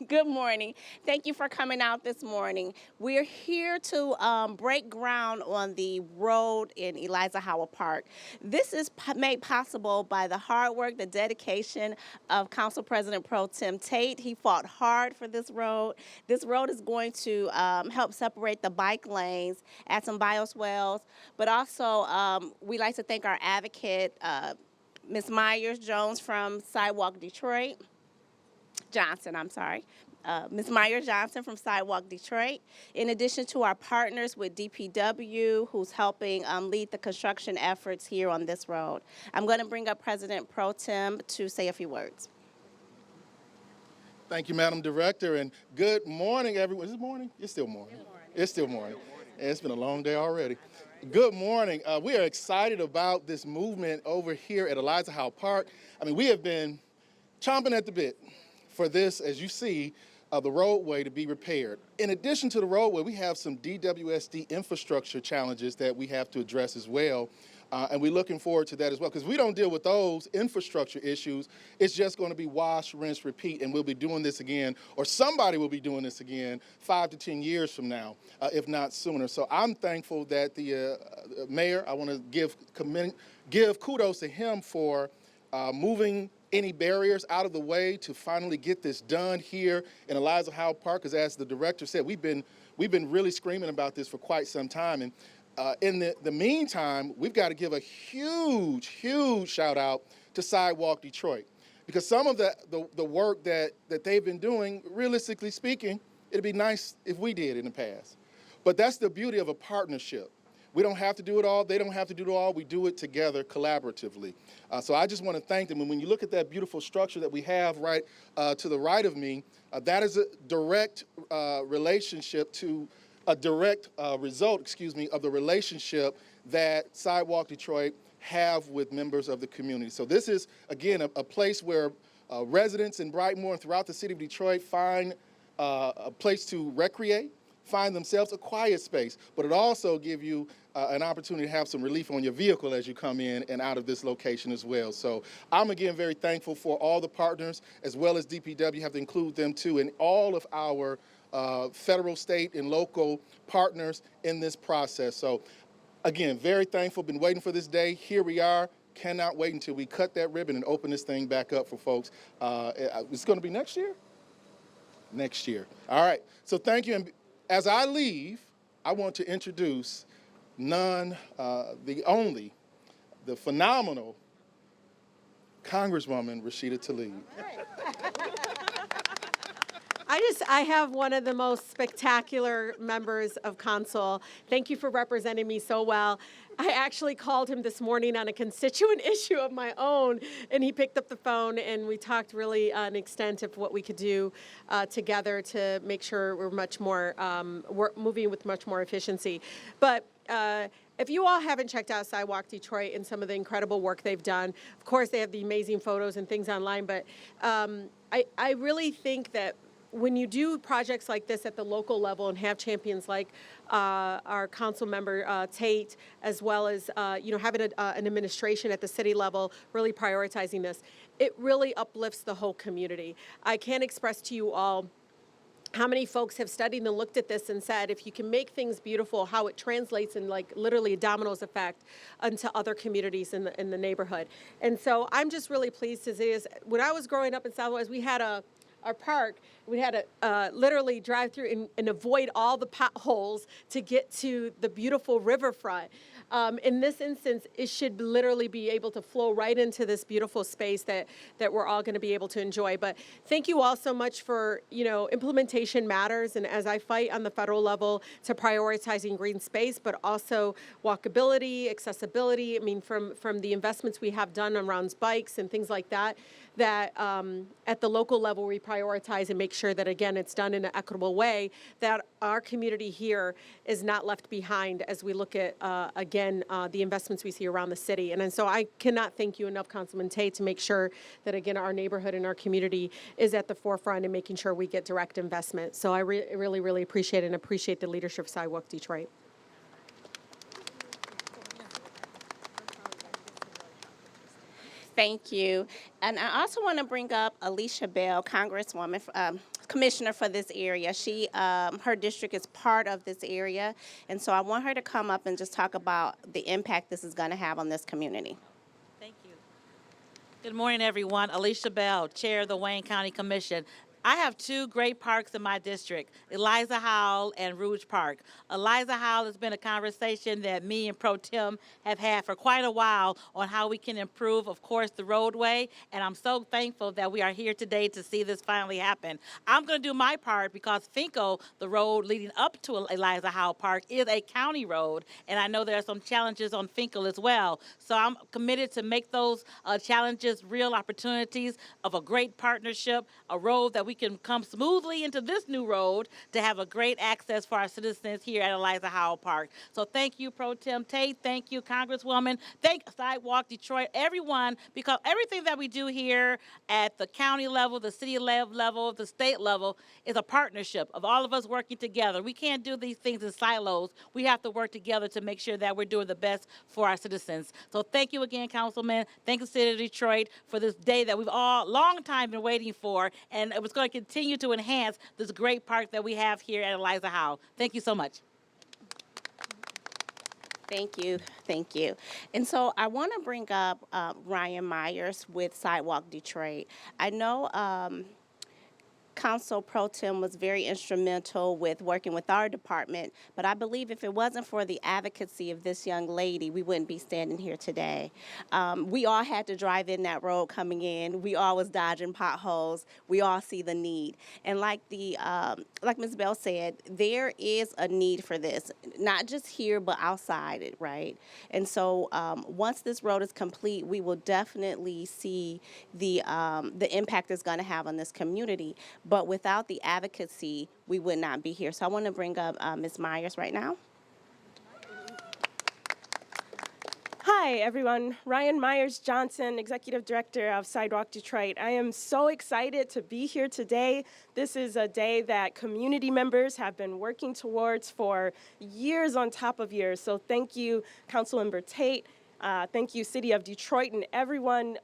Good morning. Thank you for coming out this morning. We're here to break ground on the road in Eliza Howell Park. This is made possible by the hard work, the dedication of Council President Pro Tem Tate. He fought hard for this road. This road is going to help separate the bike lanes, add some bioswales, but also we like to thank our advocate, Ms. Myers-Jones from Sidewalk Detroit. Johnson, I'm sorry. Ms. Myers-Johnson from Sidewalk Detroit, in addition to our partners with DPW, who's helping lead the construction efforts here on this road. I'm going to bring up President Pro Tem to say a few words. Thank you, Madam Director, and good morning, everyone. Is it morning? It's still morning. It's still morning. And it's been a long day already. Good morning. We are excited about this movement over here at Eliza Howell Park. I mean, we have been chomping at the bit for this, as you see, the roadway to be repaired. In addition to the roadway, we have some DWSD infrastructure challenges that we have to address as well. And we're looking forward to that as well, because we don't deal with those infrastructure issues. It's just going to be wash, rinse, repeat, and we'll be doing this again, or somebody will be doing this again 5 to 10 years from now, if not sooner. So I'm thankful that the mayor, I want to give kudos to him for moving any barriers out of the way to finally get this done here in Eliza Howell Park, because as the director said, we've been really screaming about this for quite some time. And in the meantime, we've got to give a huge shout out to Sidewalk Detroit, because some of the work that they've been doing, realistically speaking, it'd be nice if we did in the past. But that's the beauty of a partnership. We don't have to do it all. They don't have to do it all. We do it together collaboratively. So I just want to thank them. And when you look at that beautiful structure that we have right to the right of me, that is a direct relationship to a direct result, of the relationship that Sidewalk Detroit have with members of the community. So this is, again, a place where residents in Brightmoor and throughout the city of Detroit find a place to recreate, find themselves a quiet space, but it also give you an opportunity to have some relief on your vehicle as you come in and out of this location as well. So I'm again very thankful for all the partners, as well as DPW. You have to include them too, and all of our federal, state, and local partners in this process. So again, very thankful, been waiting for this day. Here we are. Cannot wait until we cut that ribbon and open this thing back up for folks. It's going to be next year? Next year. All right. So thank you. And as I leave, I want to introduce the phenomenal Congresswoman Rashida Tlaib. I have one of the most spectacular members of Council. Thank you for representing me so well. I actually called him this morning on a constituent issue of my own, and he picked up the phone, and we talked really an extent of what we could do together to make sure we're much more, we're moving with much more efficiency. But if you all haven't checked out Sidewalk Detroit and some of the incredible work they've done, of course they have the amazing photos and things online, but I really think that when you do projects like this at the local level and have champions like our council member Tate, as well as having an administration at the city level really prioritizing this, it really uplifts the whole community. I can't express to you all how many folks have studied and looked at this and said, if you can make things beautiful, how it translates in like literally a dominoes effect onto other communities in the neighborhood. And so I'm just really pleased to see this. When I was growing up in Southwest, we had our park, we had to literally drive through and avoid all the potholes to get to the beautiful riverfront. In this instance, it should literally be able to flow right into this beautiful space that we're all going to be able to enjoy. But thank you all so much for, implementation matters. And as I fight on the federal level to prioritizing green space, but also walkability, accessibility, I mean, from the investments we have done around bikes and things like that, that at the local level we prioritize and make sure that, again, it's done in an equitable way, that our community here is not left behind as we look at, again, the investments we see around the city. And so I cannot thank you enough, Councilman Tate, to make sure that, again, our neighborhood and our community is at the forefront in making sure we get direct investment. So I really appreciate it and appreciate the leadership of Sidewalk Detroit. Thank you. And I also want to bring up Alicia Bell, Congresswoman, commissioner for this area. Her district is part of this area, and so I want her to come up and just talk about the impact this is going to have on this community. Thank you. Good morning, everyone. Alicia Bell, Chair of the Wayne County Commission. I have two great parks in my district, Eliza Howell and Rouge Park. Eliza Howell has been a conversation that me and Pro Tem have had for quite a while on how we can improve, of course, the roadway, and I'm so thankful that we are here today to see this finally happen. I'm going to do my part because Finkel, the road leading up to Eliza Howell Park, is a county road, and I know there are some challenges on Finkel as well. So I'm committed to make those challenges real opportunities of a great partnership, a road that we can come smoothly into this new road to have a great access for our citizens here at Eliza Howell Park. So thank you, Pro Tem Tate. Thank you, Congresswoman. Thank Sidewalk Detroit, everyone, because everything that we do here at the county level, the city level, the state level is a partnership of all of us working together. We can't do these things in silos. We have to work together to make sure that we're doing the best for our citizens. So thank you again, Councilman. Thank you, City of Detroit, for this day that we've all long time been waiting for, and it was going to continue to enhance this great park that we have here at Eliza Howell. Thank you so much. Thank you, thank you. And so I want to bring up Ryan Myers with Sidewalk Detroit. I know Council Pro Tem was very instrumental with working with our department, but I believe if it wasn't for the advocacy of this young lady, we wouldn't be standing here today. We all had to drive in that road coming in. We all was dodging potholes. We all see the need. And like Ms. Bell said, there is a need for this, not just here, but outside it, right? And so once this road is complete, we will definitely see the impact it's going to have on this community. But without the advocacy, we would not be here. So I want to bring up Ms. Myers right now. Hi, everyone. Ryan Myers Johnson, Executive Director of Sidewalk Detroit. I am so excited to be here today. This is a day that community members have been working towards for years on top of years. So thank you, Councilmember Tate. Thank you, City of Detroit, and everyone,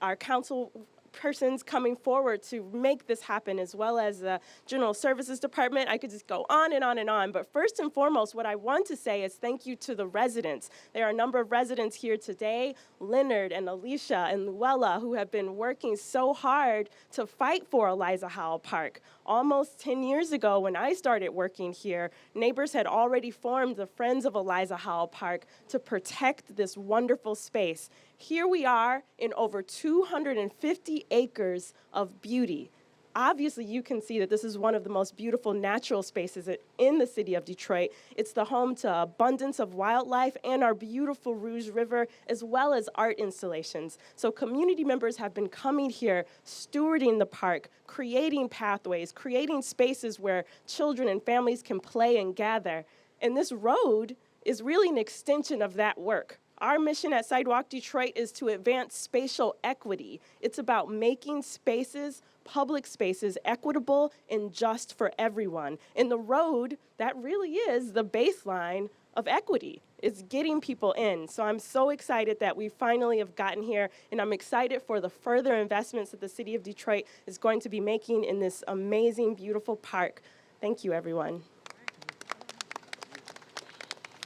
our council persons coming forward to make this happen, as well as the General Services Department. I could just go on and on and on. But first and foremost, what I want to say is thank you to the residents. There are a number of residents here today, Leonard and Alicia and Luella, who have been working so hard to fight for Eliza Howell Park. Almost 10 years ago, when I started working here, neighbors had already formed the Friends of Eliza Howell Park to protect this wonderful space. Here we are in over 250 acres of beauty. Obviously, you can see that this is one of the most beautiful natural spaces in the city of Detroit. It's the home to abundance of wildlife and our beautiful Rouge River, as well as art installations. So community members have been coming here, stewarding the park, creating pathways, creating spaces where children and families can play and gather. And this road is really an extension of that work. Our mission at Sidewalk Detroit is to advance spatial equity. It's about making spaces, public spaces, equitable and just for everyone. And the road, that really is the baseline of equity. It's getting people in. So I'm so excited that we finally have gotten here, and I'm excited for the further investments that the City of Detroit is going to be making in this amazing, beautiful park. Thank you, everyone.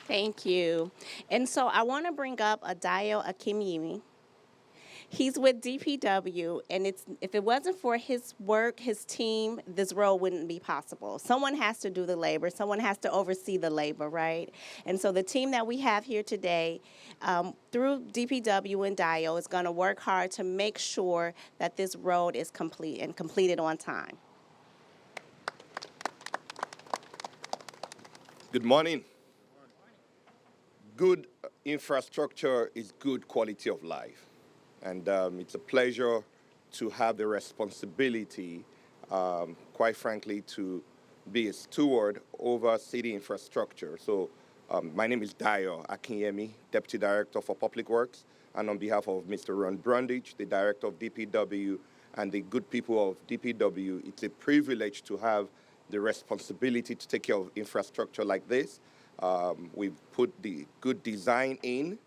Thank you. And so I want to bring up Adayo Akimyimi. He's with DPW, and if it wasn't for his work, his team, this road wouldn't be possible. Someone has to do the labor. Someone has to oversee the labor, right? And so the team that we have here today, through DPW and Adayo, is going to work hard to make sure that this road is complete and completed on time. Good morning. Good infrastructure is good quality of life. And it's a pleasure to have the responsibility, quite frankly, to be a steward over city infrastructure. So my name is Dayo Akinyemi, Deputy Director for Public Works, and on behalf of Mr. Ron Brundage, the Director of DPW, and the good people of DPW, it's a privilege to have the responsibility to take care of infrastructure like this. We've put the good design in,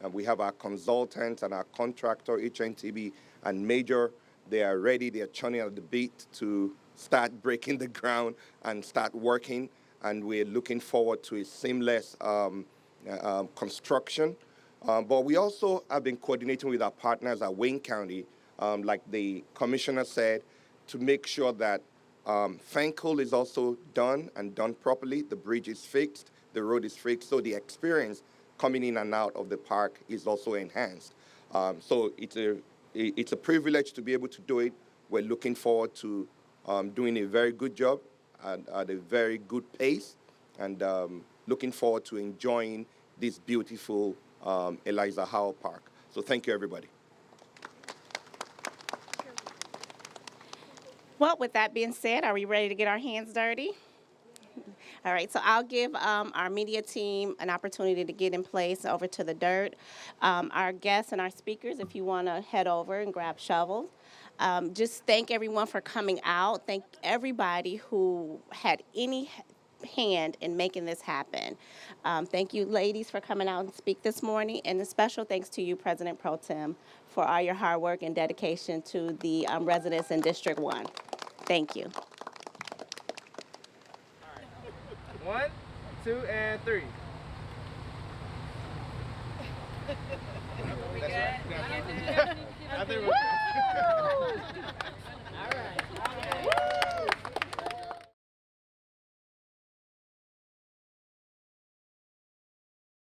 and we have our consultants and our contractor, HNTB and Major. They are ready, they are churning at the beat to start breaking the ground and start working. And we're looking forward to a seamless construction. But we also have been coordinating with our partners at Wayne County, like the commissioner said, to make sure that Fankel is also done and done properly. The bridge is fixed, the road is fixed, so the experience coming in and out of the park is also enhanced. So it's a privilege to be able to do it. We're looking forward to doing a very good job at a very good pace, and looking forward to enjoying this beautiful Eliza Howell Park. So thank you, everybody. Well, with that being said, are we ready to get our hands dirty? All right, so I'll give our media team an opportunity to get in place over to the dirt. Our guests and our speakers, if you want to head over and grab shovels. Just thank everyone for coming out. Thank everybody who had any hand in making this happen. Thank you, ladies, for coming out and speak this morning. And a special thanks to you, President Pro Tem, for all your hard work and dedication to the residents in District 1. Thank you. 1, 2, and 3. That's right. I think